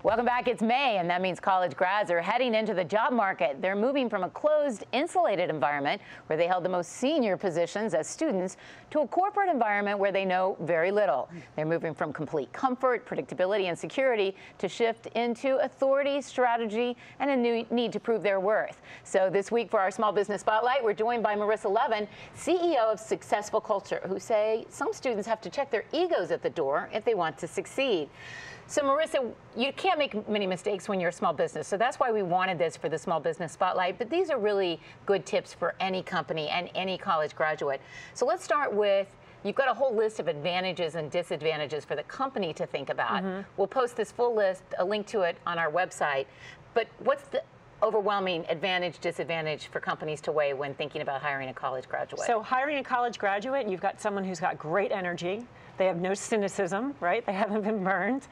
Welcome back. It's May, and that means college grads are heading into the job market. They're moving from a closed, insulated environment where they held the most senior positions as students to a corporate environment where they know very little. They're moving from complete comfort, predictability, and security to shift into authority, strategy, and a new need to prove their worth. So this week for our Small Business Spotlight, we're joined by Marissa Levin, CEO of Successful Culture, who say some students have to check their egos at the door if they want to succeed. So Marissa, you can't make many mistakes when you're a small business, so that's why we wanted this for the Small Business Spotlight, but these are really good tips for any company and any college graduate. So let's start with, you've got a whole list of advantages and disadvantages for the company to think about. We'll post this full list, a link to it on our website, but what's the overwhelming advantage, disadvantage for companies to weigh when thinking about hiring a college graduate? So hiring a college graduate, you've got someone who's got great energy. They have no cynicism, right? They haven't been burned.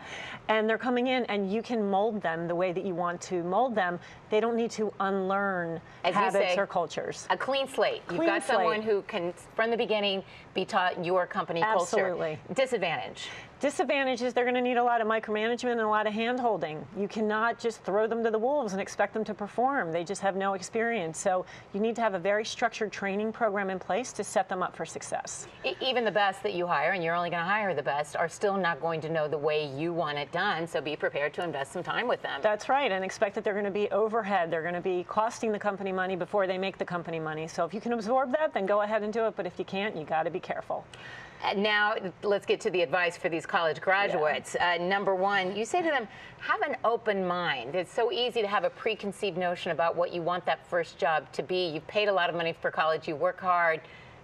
And they're coming in and you can mold them the way that you want to mold them. They don't need to unlearn habits or cultures. A clean slate. You've got someone who can, from the beginning, be taught your company culture. Absolutely. Disadvantage. Disadvantage is they're going to need a lot of micromanagement and a lot of hand-holding. You cannot just throw them to the wolves and expect them to perform. They just have no experience. So you need to have a very structured training program in place to set them up for success. Even the best that you hire, and you're only going to hire the best, are still not going to know the way you want it done. So be prepared to invest some time with them. That's right, and expect that they're going to be overhead. They're going to be costing the company money before they make the company money. So if you can absorb that, then go ahead and do it. But if you can't, you got to be careful. Now, let's get to the advice for these college graduates. Number one, you say to them, have an open mind. It's so easy to have a preconceived notion about what you want that first job to be. You've paid a lot of money for college, you work hard.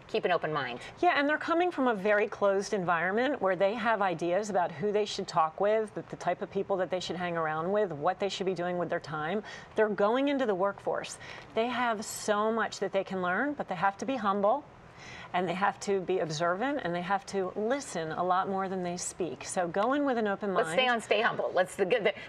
Keep an open mind. Yeah, and they're coming from a very closed environment where they have ideas about who they should talk with, the type of people that they should hang around with, what they should be doing with their time. They're going into the workforce. They have so much that they can learn, but they have to be humble. And they have to be observant, and they have to listen a lot more than they speak. So go in with an open mind. Let's stay humble.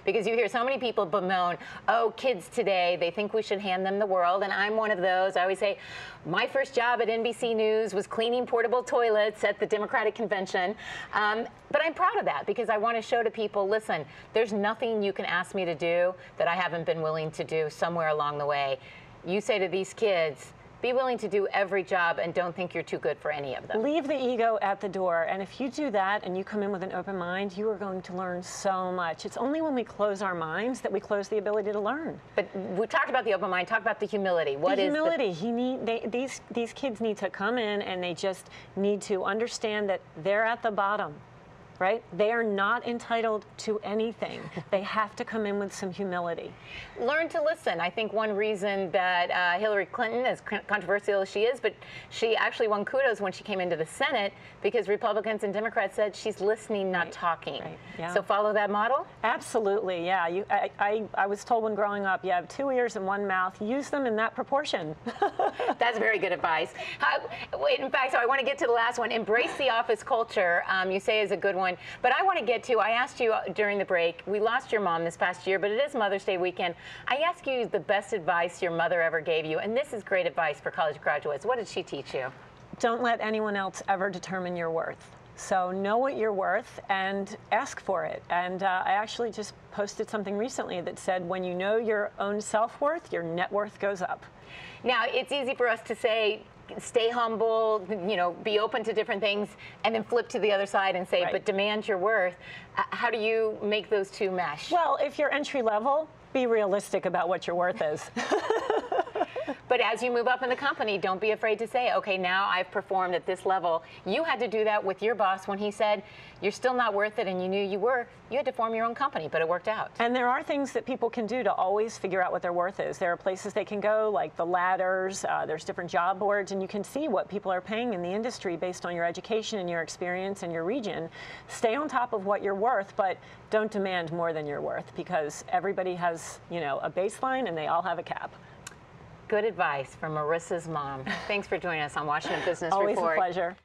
Because you hear so many people bemoan, oh, kids today, they think we should hand them the world, and I'm one of those. I always say, my first job at NBC News was cleaning portable toilets at the Democratic Convention. But I'm proud of that because I want to show to people, listen, there's nothing you can ask me to do that I haven't been willing to do somewhere along the way. You say to these kids, be willing to do every job and don't think you're too good for any of them. Leave the ego at the door, and if you do that and you come in with an open mind, you are going to learn so much. It's only when we close our minds that we close the ability to learn. But we talked about the open mind, talk about the humility. These kids need to come in and they just need to understand that they're at the bottom. Right? They are not entitled to anything. They have to come in with some humility. Learn to listen. I think one reason that Hillary Clinton, as controversial as she is, but she actually won kudos when she came into the Senate because Republicans and Democrats said she's listening, not talking. Right. Yeah. So follow that model? Absolutely, yeah. I was told when growing up, you have 2 ears and 1 mouth. Use them in that proportion. That's very good advice. In fact, so I want to get to the last one. Embrace the office culture, you say is a good one. But I want to get to, I asked you during the break, we lost your mom this past year, but it is Mother's Day weekend. I asked you the best advice your mother ever gave you, and this is great advice for college graduates. What did she teach you? Don't let anyone else ever determine your worth. So know what you're worth and ask for it. And I actually just posted something recently that said, when you know your own self-worth, your net worth goes up. Now, it's easy for us to say, stay humble, be open to different things, and then flip to the other side and say, but demand your worth. How do you make those two mesh? Well, if you're entry level, be realistic about what your worth is. But as you move up in the company, don't be afraid to say, okay, now I've performed at this level. You had to do that with your boss when he said, you're still not worth it, and you knew you were. You had to form your own company, but it worked out. And there are things that people can do to always figure out what their worth is. There are places they can go, like the ladders, there's different job boards, and you can see what people are paying in the industry based on your education and your experience and your region. Stay on top of what you're worth, but don't demand more than you're worth, because everybody has, a baseline, and they all have a cap. Good advice from Marissa's mom. Thanks for joining us on Washington Business Always Report. Always a pleasure.